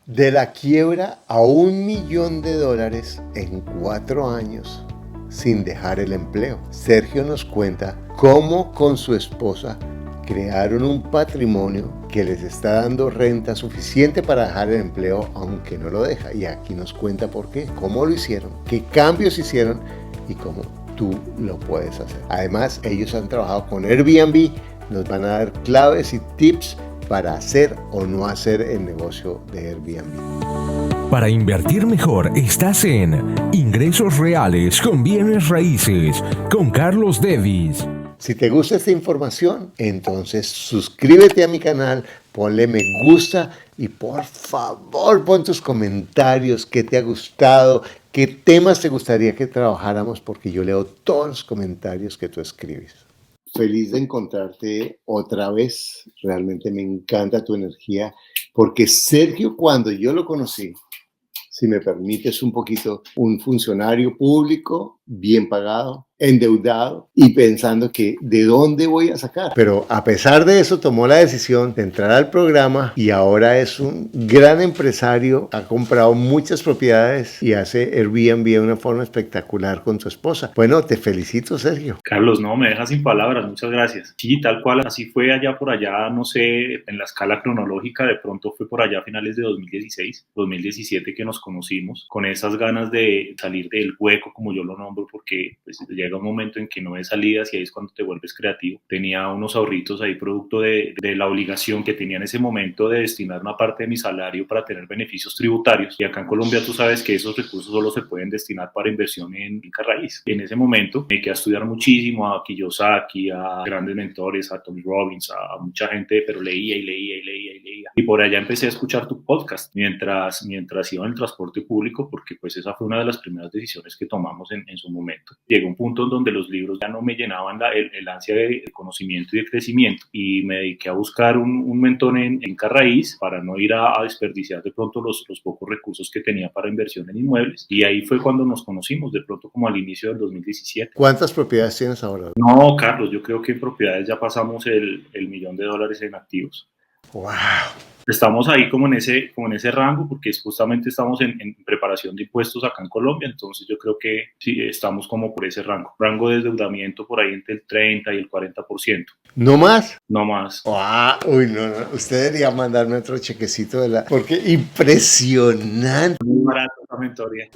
De la quiebra a $1.000.000 en 4 años sin dejar el empleo. Sergio nos cuenta cómo con su esposa crearon un patrimonio que les está dando renta suficiente para dejar el empleo, aunque no lo deja. Y aquí nos cuenta por qué, cómo lo hicieron, qué cambios hicieron y cómo tú lo puedes hacer. Además, ellos han trabajado con Airbnb, nos van a dar claves y tips para hacer o no hacer el negocio de Airbnb. Para invertir mejor, estás en Ingresos Reales con Bienes Raíces con Carlos Devis. Si te gusta esta información, entonces suscríbete a mi canal, ponle me gusta y por favor pon tus comentarios, qué te ha gustado, qué temas te gustaría que trabajáramos, porque yo leo todos los comentarios que tú escribes. Feliz de encontrarte otra vez, realmente me encanta tu energía, porque Sergio, cuando yo lo conocí, si me permites un poquito, un funcionario público bien pagado, endeudado y pensando que ¿de dónde voy a sacar? Pero a pesar de eso tomó la decisión de entrar al programa y ahora es un gran empresario, ha comprado muchas propiedades y hace Airbnb de una forma espectacular con su esposa. Bueno, te felicito, Sergio. Carlos, no, me dejas sin palabras, muchas gracias. Sí, tal cual, así fue allá por allá, no sé, en la escala cronológica, de pronto fue por allá a finales de 2016, 2017 que nos conocimos, con esas ganas de salir del hueco, como yo lo nombro, porque pues, llega un momento en que no ves salidas y ahí es cuando te vuelves creativo. Tenía unos ahorritos ahí producto de la obligación que tenía en ese momento de destinar una parte de mi salario para tener beneficios tributarios, y acá en Colombia tú sabes que esos recursos solo se pueden destinar para inversión en finca raíz. En ese momento me quedé a estudiar muchísimo a Kiyosaki, a grandes mentores, a Tony Robbins, a mucha gente, pero leía y leía y leía y leía. Y por allá empecé a escuchar tu podcast mientras iba en el transporte público, porque pues esa fue una de las primeras decisiones que tomamos en su momento. Llegó un punto en donde los libros ya no me llenaban el ansia de conocimiento y de crecimiento, y me dediqué a buscar un mentor en finca raíz para no ir a desperdiciar de pronto los pocos recursos que tenía para inversión en inmuebles, y ahí fue cuando nos conocimos, de pronto como al inicio del 2017. ¿Cuántas propiedades tienes ahora? No, Carlos, yo creo que en propiedades ya pasamos el $1.000.000 en activos. ¡Wow! Estamos ahí como en ese rango, porque justamente estamos en preparación de impuestos acá en Colombia, entonces yo creo que sí, estamos como por ese rango de endeudamiento por ahí entre el 30 y el 40%. ¿No más? No más. Uy, no, usted debería mandarme otro chequecito porque impresionante. Muy barato la mentoría.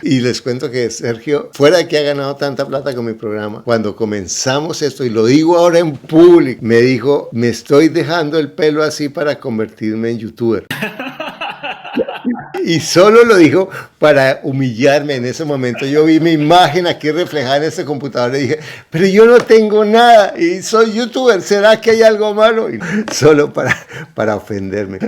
Y les cuento que Sergio, fuera de que ha ganado tanta plata con mi programa, cuando comenzamos esto, y lo digo ahora en público, me dijo, me estoy dejando el pelo así para convertirme en youtuber. Y solo lo dijo para humillarme. En ese momento yo vi mi imagen aquí reflejada en este computador y dije, pero yo no tengo nada y soy youtuber, ¿será que hay algo malo? Y solo para ofenderme.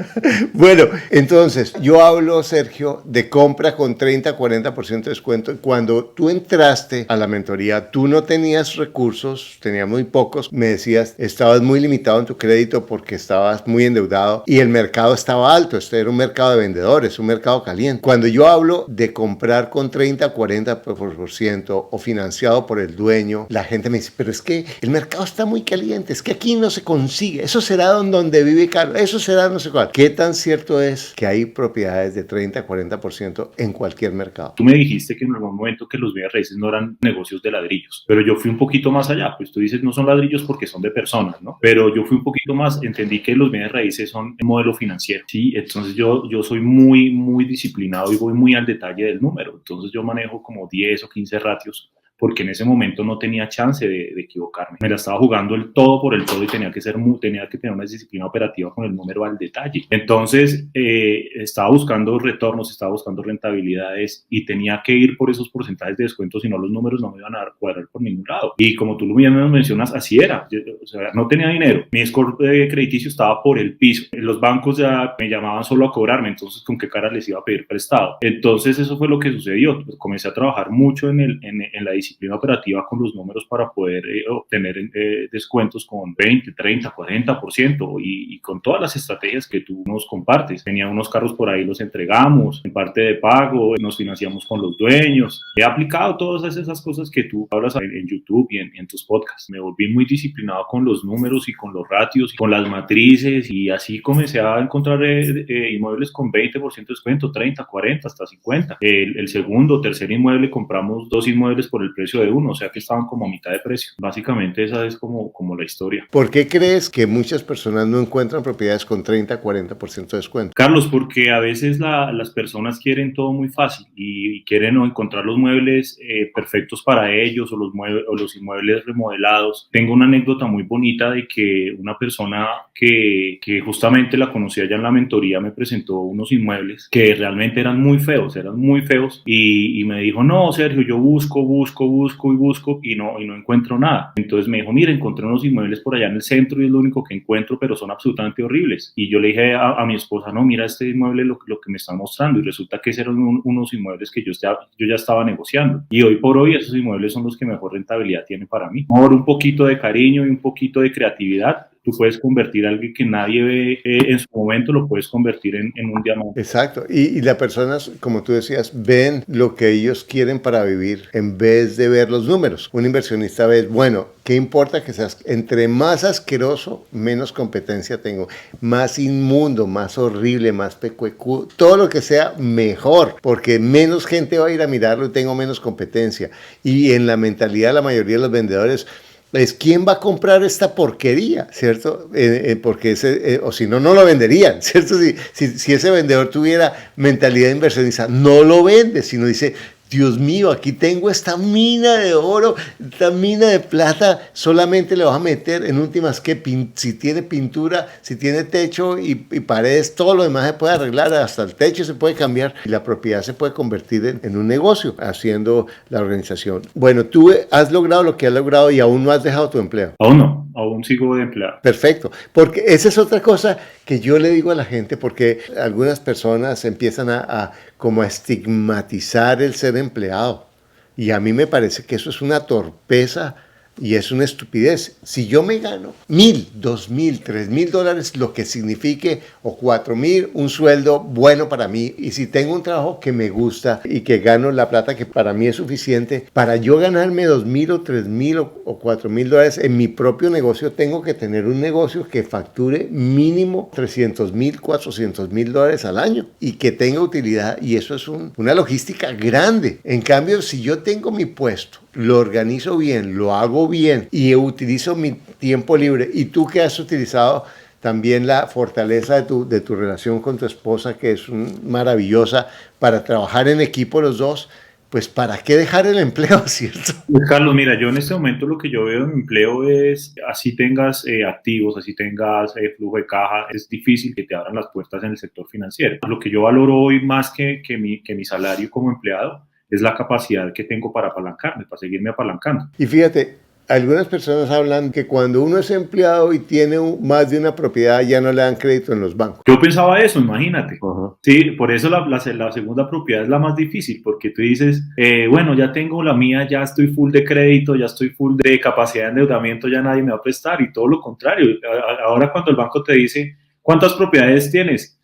Bueno, entonces yo hablo, Sergio, de compra con 30-40% de descuento. Cuando tú entraste a la mentoría, tú no tenías recursos, tenías muy pocos, me decías, estabas muy limitado en tu crédito porque estabas muy endeudado y el mercado estaba alto. Este era un mercado de vendedores, un mercado caliente. Cuando yo hablo de comprar con 30-40% o financiado por el dueño, la gente me dice, pero es que el mercado está muy caliente, es que aquí no se consigue, eso será donde vive Carlos, eso será no sé cuál. ¿Qué tan cierto es que hay propiedades de 30-40% en cualquier mercado? Tú me dijiste que en algún momento que los bienes raíces no eran negocios de ladrillos, pero yo fui un poquito más allá. Pues tú dices no son ladrillos porque son de personas, ¿no? Pero yo fui un poquito más, entendí que los bienes raíces son un modelo financiero, ¿sí? Entonces yo soy muy disciplinado y voy muy al detalle del número. Entonces yo manejo como 10 o 15 ratios, porque en ese momento no tenía chance de equivocarme. Me la estaba jugando el todo por el todo y tenía que tener una disciplina operativa con el número al detalle. Entonces estaba buscando retornos, estaba buscando rentabilidades y tenía que ir por esos porcentajes de descuento, si no los números no me iban a dar cuadrar por ningún lado. Y como tú bien me mencionas, así era. O sea, no tenía dinero. Mi score crediticio estaba por el piso. Los bancos ya me llamaban solo a cobrarme, entonces con qué cara les iba a pedir prestado. Entonces eso fue lo que sucedió. Pues comencé a trabajar mucho en la disciplina disciplina operativa con los números para poder obtener descuentos con 20, 30, 40% y con todas las estrategias que tú nos compartes. Tenía unos carros por ahí, los entregamos en parte de pago, nos financiamos con los dueños. He aplicado todas esas cosas que tú hablas en YouTube y en tus podcasts. Me volví muy disciplinado con los números y con los ratios y con las matrices, y así comencé a encontrar inmuebles con 20% de descuento, 30, 40, hasta 50. El segundo o tercer inmueble compramos 2 inmuebles por el precio de uno, o sea que estaban como a mitad de precio. Básicamente esa es como la historia. ¿Por qué crees que muchas personas no encuentran propiedades con 30, 40% de descuento? Carlos, porque a veces las personas quieren todo muy fácil y quieren encontrar los muebles perfectos para ellos, o los inmuebles remodelados. Tengo una anécdota muy bonita de que una persona que justamente la conocí allá en la mentoría me presentó unos inmuebles que realmente eran muy feos y me dijo: no, Sergio, yo busco y no encuentro nada. Entonces me dijo: mira, encontré unos inmuebles por allá en el centro y es lo único que encuentro, pero son absolutamente horribles. Y yo le dije a mi esposa: no, mira este inmueble, lo que me están mostrando, y resulta que eran unos inmuebles que yo ya estaba negociando, y hoy por hoy esos inmuebles son los que mejor rentabilidad tienen para mí. Por un poquito de cariño y un poquito de creatividad, tú puedes convertir algo que nadie ve en su momento, lo puedes convertir en un diamante. Exacto. Y las personas, como tú decías, ven lo que ellos quieren para vivir en vez de ver los números. Un inversionista ve, bueno, ¿qué importa que seas? Entre más asqueroso, menos competencia tengo. Más inmundo, más horrible, más pecuecudo. Todo lo que sea, mejor. Porque menos gente va a ir a mirarlo y tengo menos competencia. Y en la mentalidad de la mayoría de los vendedores es: ¿quién va a comprar esta porquería? ¿Cierto? Porque o si no, no lo venderían, ¿cierto? Si ese vendedor tuviera mentalidad inversionista, no lo vende, sino dice: Dios mío, aquí tengo esta mina de oro, esta mina de plata, solamente le vas a meter en últimas que si tiene pintura, si tiene techo y paredes, todo lo demás se puede arreglar, hasta el techo se puede cambiar y la propiedad se puede convertir en un negocio haciendo la organización. Bueno, tú has logrado lo que has logrado y aún no has dejado tu empleo. Aún no, aún sigo de empleado. Perfecto, porque esa es otra cosa que yo le digo a la gente, porque algunas personas empiezan a como a estigmatizar el ser empleado, y a mí me parece que eso es una torpeza y es una estupidez. Si yo me gano $1,000, $2,000, $3,000, lo que signifique, o $4,000, un sueldo bueno para mí, y si tengo un trabajo que me gusta y que gano la plata que para mí es suficiente, para yo ganarme $2,000 o $3,000 o $4,000 en mi propio negocio, tengo que tener un negocio que facture mínimo $300,000, $400,000 al año y que tenga utilidad, y eso es una logística grande. En cambio, si yo tengo mi puesto, lo organizo bien, lo hago bien y utilizo mi tiempo libre, y tú que has utilizado también la fortaleza de tu relación con tu esposa, que es maravillosa, para trabajar en equipo los dos, pues ¿para qué dejar el empleo, cierto? Carlos, mira, yo en este momento lo que yo veo en mi empleo es: así tengas activos, así tengas flujo de caja, es difícil que te abran las puertas en el sector financiero. Lo que yo valoro hoy más que mi salario como empleado es la capacidad que tengo para apalancarme, para seguirme apalancando. Y fíjate, algunas personas hablan que cuando uno es empleado y tiene más de una propiedad, ya no le dan crédito en los bancos. Yo pensaba eso, imagínate. Sí, por eso la segunda propiedad es la más difícil, porque tú dices, bueno, ya tengo la mía, ya estoy full de crédito, ya estoy full de capacidad de endeudamiento, ya nadie me va a prestar, y todo lo contrario. Ahora cuando el banco te dice: ¿cuántas propiedades tienes?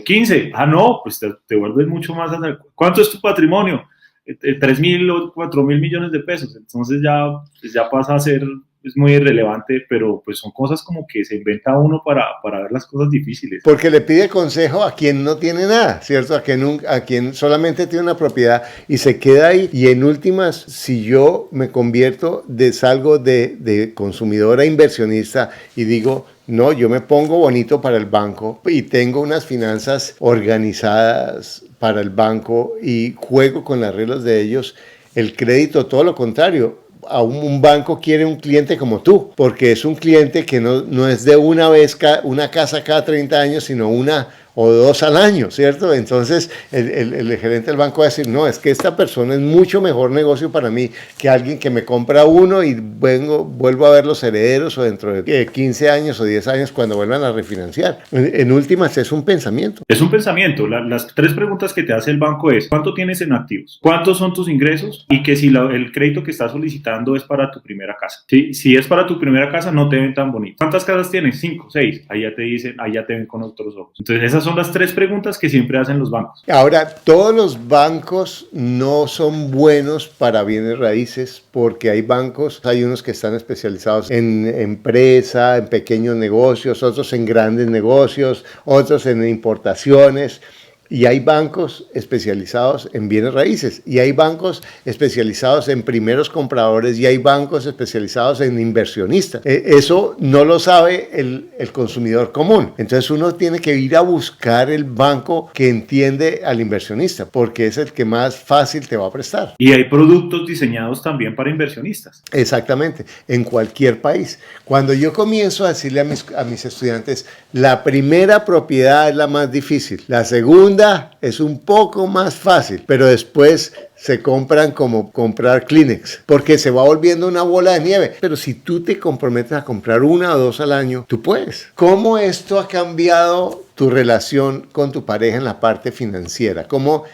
15. Ah, no, pues te vuelves mucho más. ¿Cuánto es tu patrimonio? 3,000 o 4,000 millones de pesos. Entonces ya pasa a ser, es muy irrelevante, pero pues son cosas como que se inventa uno para ver las cosas difíciles. Porque le pide consejo a quien no tiene nada, ¿cierto? A quien solamente tiene una propiedad y se queda ahí. Y en últimas, si yo me convierto, salgo de consumidor a inversionista y digo: no, yo me pongo bonito para el banco y tengo unas finanzas organizadas para el banco y juego con las reglas de ellos, el crédito, todo lo contrario. A un banco quiere un cliente como tú, porque es un cliente que no es de una vez una casa cada 30 años, sino una o 2 al año, ¿cierto? Entonces el gerente del banco va a decir, no, es que esta persona es mucho mejor negocio para mí que alguien que me compra uno y vuelvo a ver los herederos o dentro de 15 años o 10 años cuando vuelvan a refinanciar. En últimas es un pensamiento. Es un pensamiento. Las tres preguntas que te hace el banco es, ¿cuánto tienes en activos? ¿Cuántos son tus ingresos? Y que si el crédito que estás solicitando es para tu primera casa. ¿Sí? Si es para tu primera casa, no te ven tan bonito. ¿Cuántas casas tienes? 5, 6. Ahí ya te dicen, ahí ya te ven con otros ojos. Entonces esas son las tres preguntas que siempre hacen los bancos. Ahora, todos los bancos no son buenos para bienes raíces porque hay bancos, hay unos que están especializados en empresa, en pequeños negocios, otros en grandes negocios, otros en importaciones. Y hay bancos especializados en bienes raíces, y hay bancos especializados en primeros compradores, y hay bancos especializados en inversionistas. Eso no lo sabe el consumidor común. Entonces uno tiene que ir a buscar el banco que entiende al inversionista, porque es el que más fácil te va a prestar. Y hay productos diseñados también para inversionistas. Exactamente, en cualquier país. Cuando yo comienzo a decirle a mis estudiantes, la primera propiedad es la más difícil, la segunda es un poco más fácil, pero después se compran como comprar Kleenex, porque se va volviendo una bola de nieve. Pero si tú te comprometes a comprar 1 o 2 al año, tú puedes. ¿Cómo esto ha cambiado tu relación con tu pareja en la parte financiera? ¿Cómo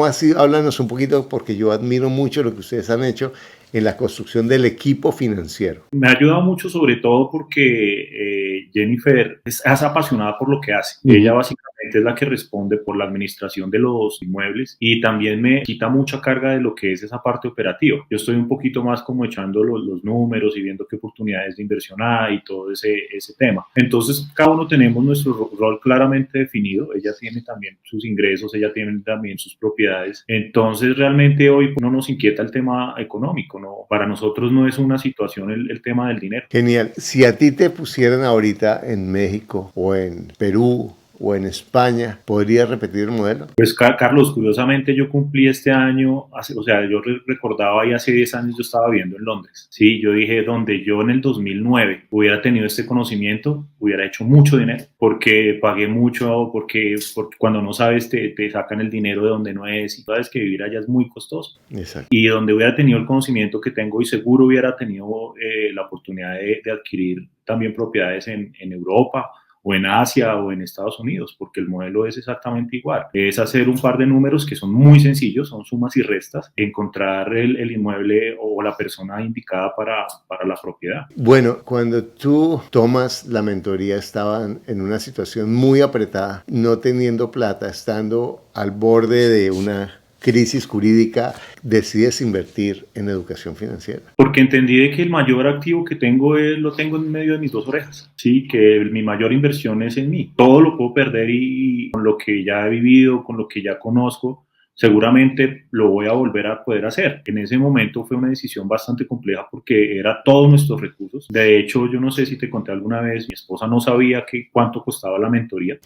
ha sido? Háblanos un poquito, porque yo admiro mucho lo que ustedes han hecho en la construcción del equipo financiero. Me ha ayudado mucho, sobre todo porque Jennifer es apasionada por lo que hace. Ella básicamente es la que responde por la administración de los inmuebles y también me quita mucha carga de lo que es esa parte operativa. Yo estoy un poquito más como echando los números y viendo qué oportunidades de inversión hay y todo ese tema. Entonces, cada uno tenemos nuestro rol claramente definido. Ella tiene también sus ingresos, ella tiene también sus propiedades. Entonces, realmente hoy no nos inquieta el tema económico, ¿no? Para nosotros no es una situación el tema del dinero. Genial. Si a ti te pusieran ahorita en México o en Perú o en España, ¿podrías repetir el modelo? Pues Carlos, curiosamente yo cumplí este año, o sea, yo recordaba ahí hace 10 años yo estaba viviendo en Londres, sí, yo dije, donde yo en el 2009 hubiera tenido este conocimiento, hubiera hecho mucho dinero, porque pagué mucho, porque cuando no sabes te sacan el dinero de donde no es, y sabes que vivir allá es muy costoso. Exacto. Y donde hubiera tenido el conocimiento que tengo y seguro hubiera tenido la oportunidad de adquirir también propiedades en Europa, o en Asia o en Estados Unidos, porque el modelo es exactamente igual. Es hacer un par de números que son muy sencillos, son sumas y restas, encontrar el inmueble o la persona indicada para la propiedad. Bueno, cuando tú tomas la mentoría estaban en una situación muy apretada, no teniendo plata, estando al borde de una crisis jurídica, decides invertir en educación financiera. Porque entendí de que el mayor activo que tengo lo tengo en medio de mis 2 orejas, ¿sí? Que mi mayor inversión es en mí. Todo lo puedo perder y con lo que ya he vivido, con lo que ya conozco, seguramente lo voy a volver a poder hacer. En ese momento fue una decisión bastante compleja porque era todos nuestros recursos. De hecho, yo no sé si te conté alguna vez, mi esposa no sabía cuánto costaba la mentoría.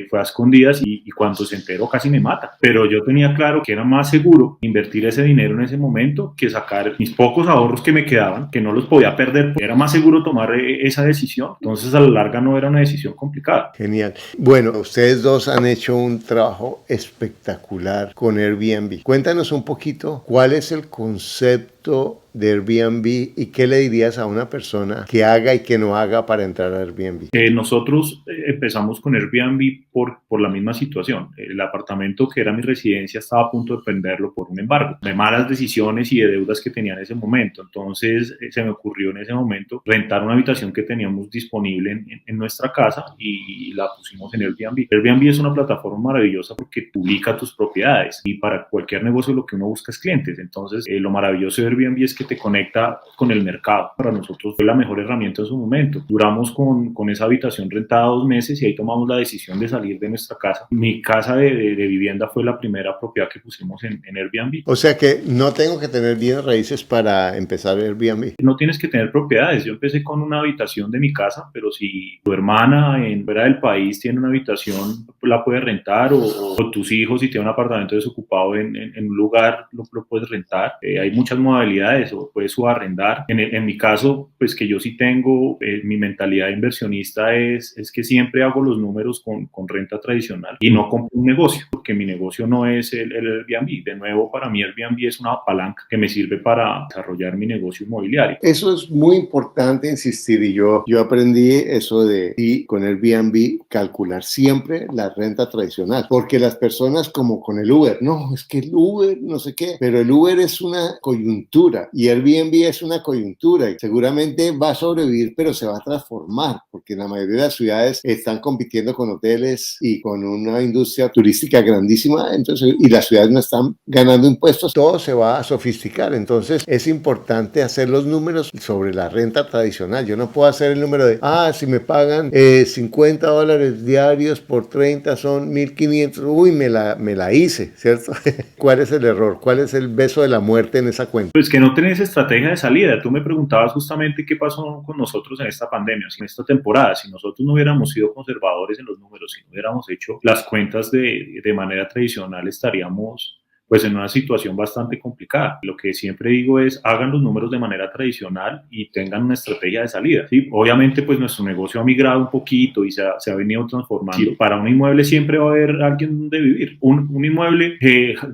Fue a escondidas y cuando se enteró casi me mata. Pero yo tenía claro que era más seguro invertir ese dinero en ese momento que sacar mis pocos ahorros que me quedaban, que no los podía perder. Era más seguro tomar esa decisión. Entonces, a la larga no era una decisión complicada. Genial. Bueno, ustedes dos han hecho un trabajo espectacular con Airbnb. Cuéntanos un poquito cuál es el concepto de Airbnb y qué le dirías a una persona que haga y que no haga para entrar a Airbnb. Nosotros empezamos con Airbnb por la misma situación. El apartamento que era mi residencia estaba a punto de venderlo por un embargo, de malas decisiones y de deudas que tenía en ese momento. Entonces se me ocurrió en ese momento rentar una habitación que teníamos disponible en nuestra casa y la pusimos en Airbnb. Airbnb es una plataforma maravillosa porque publica tus propiedades y para cualquier negocio lo que uno busca es clientes. Entonces lo maravilloso de Airbnb es que te conecta con el mercado. Para nosotros fue la mejor herramienta en su momento. Duramos con esa habitación rentada 2 meses y ahí tomamos la decisión de salir de nuestra casa. Mi casa de vivienda fue la primera propiedad que pusimos en Airbnb. O sea que no tengo que tener bienes raíces para empezar Airbnb. No tienes que tener propiedades. Yo empecé con una habitación de mi casa, pero si tu hermana fuera del país tiene una habitación, la puedes rentar o tus hijos si tienen un apartamento desocupado en un lugar, lo puedes rentar. Hay muchas modalidades. o puede subarrendar. En mi caso, pues que yo sí tengo, mi mentalidad de inversionista es que siempre hago los números con renta tradicional y no compro un negocio, porque mi negocio no es el Airbnb. De nuevo, para mí Airbnb es una palanca que me sirve para desarrollar mi negocio inmobiliario. Eso es muy importante insistir, y yo aprendí eso de, y con Airbnb, calcular siempre la renta tradicional, porque las personas, como con el Uber, no, es que el Uber no sé qué, pero el Uber es una coyuntura y Airbnb es una coyuntura y seguramente va a sobrevivir, pero se va a transformar, porque la mayoría de las ciudades están compitiendo con hoteles y con una industria turística grandísima, entonces, y las ciudades no están ganando impuestos, todo se va a sofisticar. Entonces es importante hacer los números sobre la renta tradicional. Yo no puedo hacer el número de, si me pagan $50 diarios por 30 son 1.500, uy, me la hice, ¿cierto? ¿Cuál es el error? ¿Cuál es el beso de la muerte en esa cuenta? Pues que no tenés estrategia de salida. Tú me preguntabas justamente qué pasó con nosotros en esta pandemia, en esta temporada. Si nosotros no hubiéramos sido conservadores en los números, si no hubiéramos hecho las cuentas de manera tradicional, estaríamos pues en una situación bastante complicada. Lo que siempre digo es, hagan los números de manera tradicional y tengan una estrategia de salida, ¿sí? Obviamente, pues nuestro negocio ha migrado un poquito y se ha venido transformando. Sí. Para un inmueble siempre va a haber alguien donde vivir. Un inmueble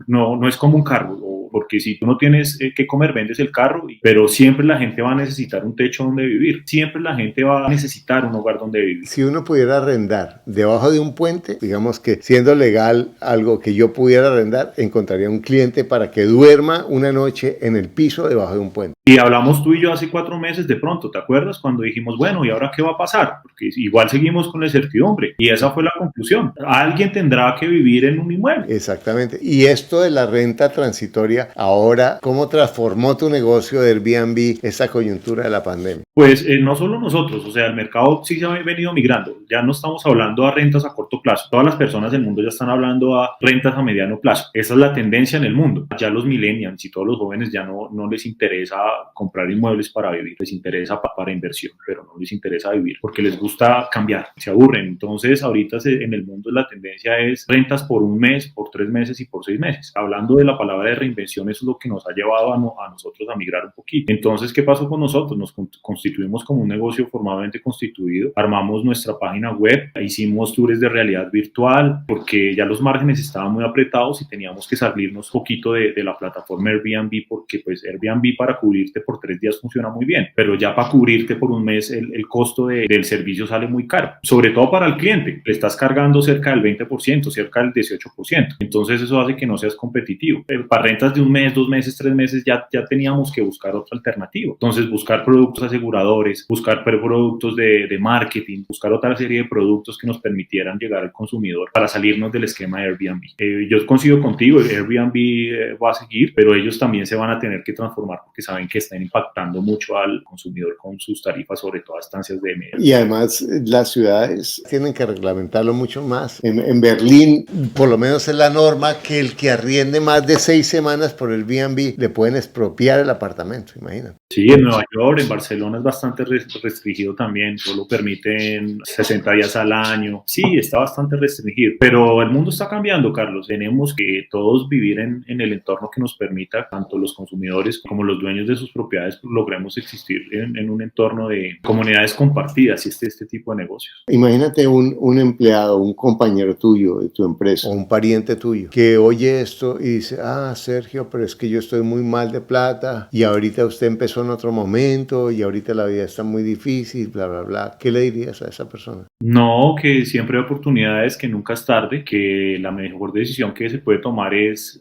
no es como un carro, porque si tú no tienes que comer, vendes el carro, pero siempre la gente va a necesitar un techo donde vivir. Siempre la gente va a necesitar un hogar donde vivir. Si uno pudiera arrendar debajo de un puente, digamos que siendo legal algo que yo pudiera arrendar, encontraría un cliente para que duerma una noche en el piso debajo de un puente. Y hablamos tú y yo hace 4 meses de pronto, ¿te acuerdas? Cuando dijimos, bueno, ¿y ahora qué va a pasar? Porque igual seguimos con la incertidumbre. Y esa fue la conclusión. Alguien tendrá que vivir en un inmueble. Exactamente. Y esto de la renta transitoria, ahora, ¿cómo transformó tu negocio de Airbnb esa coyuntura de la pandemia? Pues no solo nosotros, o sea, el mercado sí se ha venido migrando. Ya no estamos hablando a rentas a corto plazo. Todas las personas del mundo ya están hablando a rentas a mediano plazo. Esa es la tendencia en el mundo. Ya los millennials y todos los jóvenes ya no les interesa comprar inmuebles para vivir. Les interesa para inversión, pero no les interesa vivir porque les gusta cambiar. Se aburren. Entonces, ahorita en el mundo la tendencia es rentas por 1 mes, por 3 meses y por 6 meses. Hablando de la palabra de reinvención, eso es lo que nos ha llevado a nosotros a migrar un poquito. Entonces, ¿qué pasó con nosotros? Nos constituimos como un negocio formalmente constituido, armamos nuestra página web, hicimos tours de realidad virtual porque ya los márgenes estaban muy apretados y teníamos que salirnos un poquito de la plataforma Airbnb, porque pues Airbnb para cubrirte por 3 días funciona muy bien, pero ya para cubrirte por 1 mes el costo del servicio sale muy caro, sobre todo para el cliente. Le estás cargando cerca del 20%, cerca del 18%. Entonces eso hace que no seas competitivo. Pero para rentas de 1 mes, 2 meses, 3 meses ya teníamos que buscar otra alternativa. Entonces buscar productos aseguradores, buscar productos de marketing, buscar otra serie de productos que nos permitieran llegar al consumidor para salirnos del esquema de Airbnb. Yo coincido contigo, Airbnb va a seguir, pero ellos también se van a tener que transformar porque saben que están impactando mucho al consumidor con sus tarifas, sobre todo a estancias de media. Y además las ciudades tienen que reglamentarlo mucho más. En Berlín, por lo menos es la norma que el que arriende más de 6 semanas por el Airbnb le pueden expropiar el apartamento, imagínate. Sí, en Nueva York, en Barcelona es bastante restringido también, solo permiten 60 días al año. Sí, está bastante restringido, pero el mundo está cambiando, Carlos. Tenemos que todos vivir en el entorno que nos permita, tanto los consumidores como los dueños de sus propiedades, logremos existir en un entorno de comunidades compartidas y este tipo de negocios. Imagínate un empleado, un compañero tuyo de tu empresa o un pariente tuyo que oye esto y dice, Sergio, pero es que yo estoy muy mal de plata y ahorita usted empezó en otro momento y ahorita la vida está muy difícil, bla, bla, bla. ¿Qué le dirías a esa persona? No, que siempre hay oportunidades, que nunca es tarde, que la mejor decisión que se puede tomar es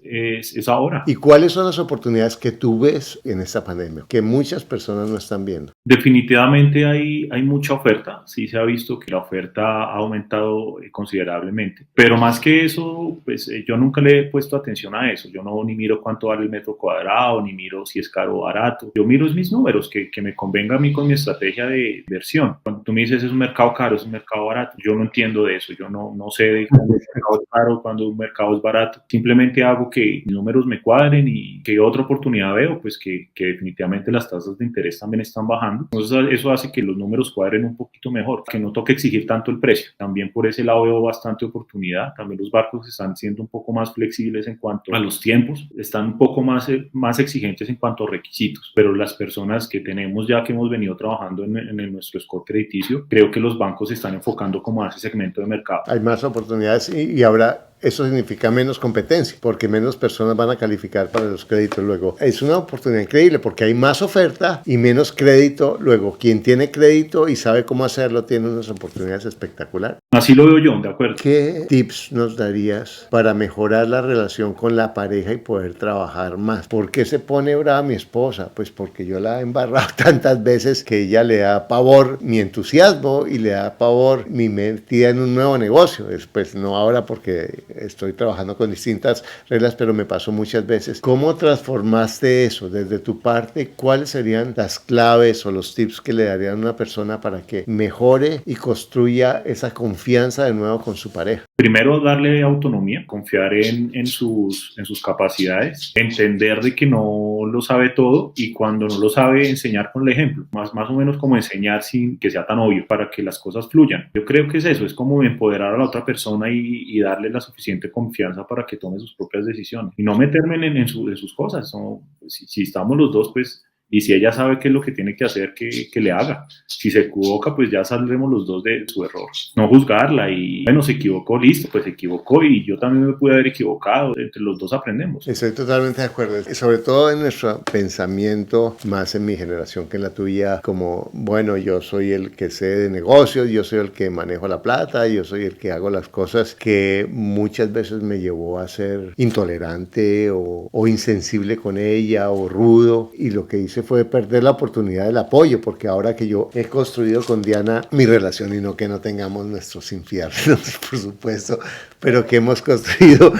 ahora. ¿Y cuáles son las oportunidades que tú ves en esta pandemia, que muchas personas no están viendo? Definitivamente hay mucha oferta, sí se ha visto que la oferta ha aumentado considerablemente, pero más que eso, pues yo nunca le he puesto atención a eso. Yo ni miro cuánto vale el metro cuadrado, ni miro si es caro o barato. Yo miro mis números, que me convenga a mí con mi estrategia de inversión. Cuando tú me dices es un mercado caro, es un mercado barato, yo no entiendo de eso. Yo no sé de cuándo un mercado es caro, cuando un mercado es barato. Simplemente hago que mis números me cuadren y que otra oportunidad veo, pues que definitivamente las tasas de interés también están bajando. Entonces eso hace que los números cuadren un poquito mejor, que no toque exigir tanto el precio. También por ese lado veo bastante oportunidad. También los barcos están siendo un poco más flexibles en cuanto a los tiempos, están un poco más exigentes en cuanto a requisitos, pero las personas que tenemos ya que hemos venido trabajando en nuestro score crediticio, creo que los bancos se están enfocando como a ese segmento de mercado. Hay más oportunidades y habrá. Eso significa menos competencia, porque menos personas van a calificar para los créditos luego. Es una oportunidad increíble porque hay más oferta y menos crédito. Luego, quien tiene crédito y sabe cómo hacerlo tiene unas oportunidades espectaculares. Así lo veo yo, de acuerdo. ¿Qué tips nos darías para mejorar la relación con la pareja y poder trabajar más? ¿Por qué se pone brava mi esposa? Pues porque yo la he embarrado tantas veces que ella le da pavor mi entusiasmo y le da pavor mi metida en un nuevo negocio. Después, no ahora porque estoy trabajando con distintas reglas, pero me pasó muchas veces. ¿Cómo transformaste eso desde tu parte? ¿Cuáles serían las claves o los tips que le darían a una persona para que mejore y construya esa confianza de nuevo con su pareja? Primero, darle autonomía, confiar en sus capacidades, entender de que no lo sabe todo y cuando no lo sabe, enseñar con el ejemplo. Más o menos como enseñar sin que sea tan obvio para que las cosas fluyan. Yo creo que es eso, es como empoderar a la otra persona y darle la suficiente confianza para que tome sus propias decisiones y no meterme en sus cosas. No, si estamos los dos, pues, y si ella sabe qué es lo que tiene que hacer, que le haga. Si se equivoca, pues ya saldremos los dos de su error. No juzgarla y, bueno, se equivocó, listo, pues se equivocó y yo también me pude haber equivocado. Entre los dos aprendemos. Estoy totalmente de acuerdo. Sobre todo en nuestro pensamiento, más en mi generación que en la tuya, como, bueno, yo soy el que sé de negocios, yo soy el que manejo la plata, yo soy el que hago las cosas, que muchas veces me llevó a ser intolerante o insensible con ella o rudo, y lo que hice fue perder la oportunidad del apoyo, porque ahora que yo he construido con Diana mi relación, y no que no tengamos nuestros infiernos, por supuesto, pero que hemos construido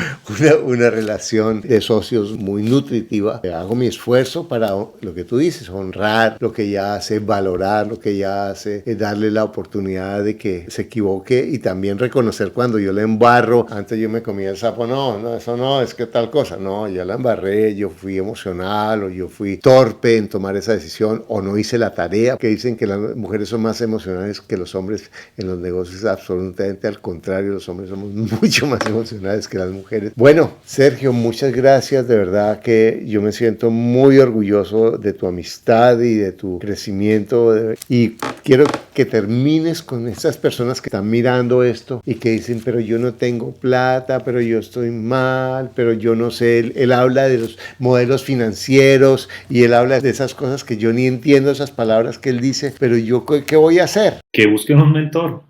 una relación de socios muy nutritiva. Hago mi esfuerzo para lo que tú dices, honrar lo que ella hace, valorar lo que ella hace, darle la oportunidad de que se equivoque y también reconocer cuando yo le embarro. Antes yo me comía el sapo, no, eso no, es que tal cosa, no, ya la embarré, yo fui emocional o yo fui torpe en tomar esa decisión o no hice la tarea, que dicen que las mujeres son más emocionales que los hombres en los negocios. Absolutamente al contrario, los hombres somos mucho más emocionales que las mujeres. Bueno, Sergio, muchas gracias, de verdad que yo me siento muy orgulloso de tu amistad y de tu crecimiento y quiero que termines con estas personas que están mirando esto y que dicen, pero yo no tengo plata, pero yo estoy mal, pero yo no sé. Él habla de los modelos financieros y él habla de esas cosas que yo ni entiendo, esas palabras que él dice, pero yo, ¿qué voy a hacer? Que busquen un mentor.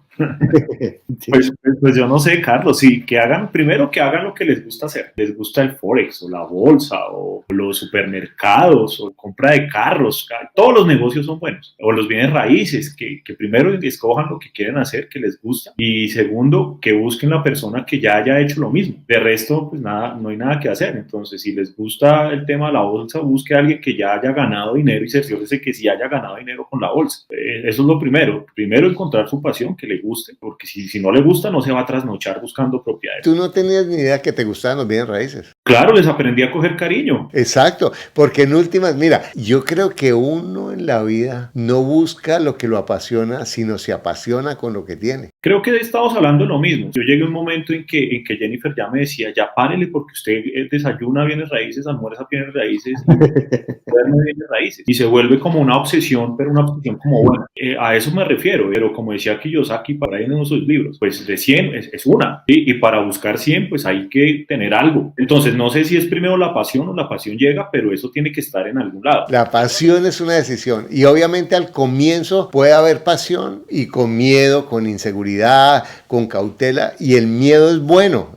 Pues yo no sé, Carlos, sí, primero que hagan lo que les gusta hacer. Les gusta el Forex o la bolsa o los supermercados o compra de carros. Todos los negocios son buenos. O los bienes raíces, que primero escojan lo que quieren hacer, que les gusta. Y segundo, que busquen la persona que ya haya hecho lo mismo. De resto, pues nada, no hay nada que hacer. Entonces, si les gusta el tema de la bolsa, busque a alguien que ya haya ganado dinero y cerciórese que sí haya ganado dinero con la bolsa. Eso es lo primero. Primero, encontrar su pasión, que le guste, porque si no le gusta, no se va a trasnochar buscando propiedades. Tú no tenías ni idea que te gustaban los bienes raíces. Claro, les aprendí a coger cariño. Exacto, porque en últimas, mira, yo creo que uno en la vida no busca lo que lo apasiona, sino se apasiona con lo que tiene. Creo que estamos hablando de lo mismo. Yo llegué a un momento en que Jennifer ya me decía, ya párele porque usted desayuna bienes raíces, almuerza bienes raíces, duerme bienes raíces. Y se vuelve como una obsesión, pero una obsesión como buena. A eso me refiero, pero como decía Kiyosaki, para ahí en sus libros, pues de 100 es una. Y para buscar 100, pues hay que tener algo. Entonces, no sé si es primero la pasión o la pasión llega, pero eso tiene que estar en algún lado. La pasión es una decisión y obviamente al comienzo puede haber pasión y con miedo, con inseguridad, con cautela, y el miedo es bueno,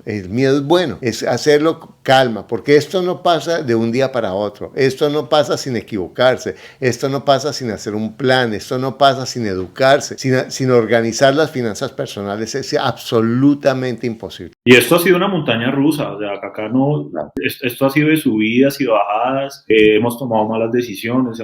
es hacerlo calma, porque esto no pasa de un día para otro, esto no pasa sin equivocarse, esto no pasa sin hacer un plan, esto no pasa sin educarse, sin organizar las finanzas personales, es absolutamente imposible. Y esto ha sido una montaña rusa, o sea, acá no, esto ha sido de subidas y bajadas, hemos tomado malas decisiones,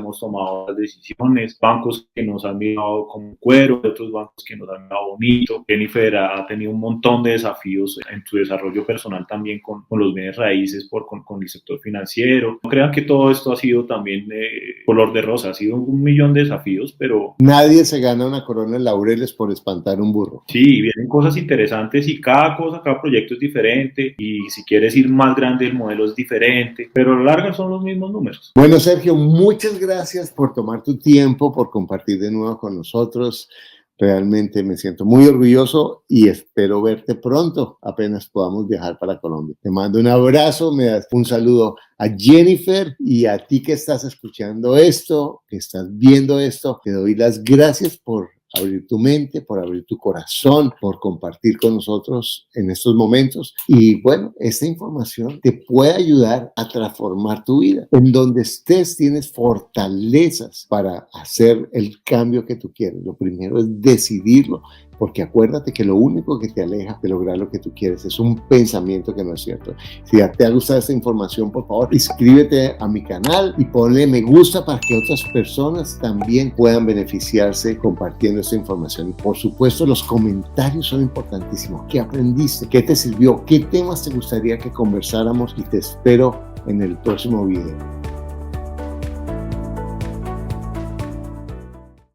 bancos que nos han mirado como cuero, otros bancos que nos han mirado bonito. Jennifer ha tenido un montón de desafíos en su desarrollo personal también con los bienes raíces. raíces con el sector financiero. No crean que todo esto ha sido también color de rosa, ha sido 1.000.000 de desafíos, pero... Nadie se gana una corona de laureles por espantar un burro. Sí, vienen cosas interesantes y cada proyecto es diferente y si quieres ir más grande el modelo es diferente, pero a la larga son los mismos números. Bueno, Sergio, muchas gracias por tomar tu tiempo, por compartir de nuevo con nosotros. Realmente me siento muy orgulloso y espero verte pronto, apenas podamos viajar para Colombia. Te mando un abrazo, me das un saludo a Jennifer y a ti que estás escuchando esto, que estás viendo esto. Te doy las gracias por abrir tu mente, por abrir tu corazón, por compartir con nosotros en estos momentos. Y bueno, esta información te puede ayudar a transformar tu vida. En donde estés tienes fortalezas para hacer el cambio que tú quieres. Lo primero es decidirlo, porque acuérdate que lo único que te aleja de lograr lo que tú quieres es un pensamiento que no es cierto. Si te ha gustado esta información, por favor, inscríbete a mi canal y ponle me gusta para que otras personas también puedan beneficiarse compartiendo esta información. Y por supuesto, los comentarios son importantísimos. ¿Qué aprendiste? ¿Qué te sirvió? ¿Qué temas te gustaría que conversáramos? Y te espero en el próximo video.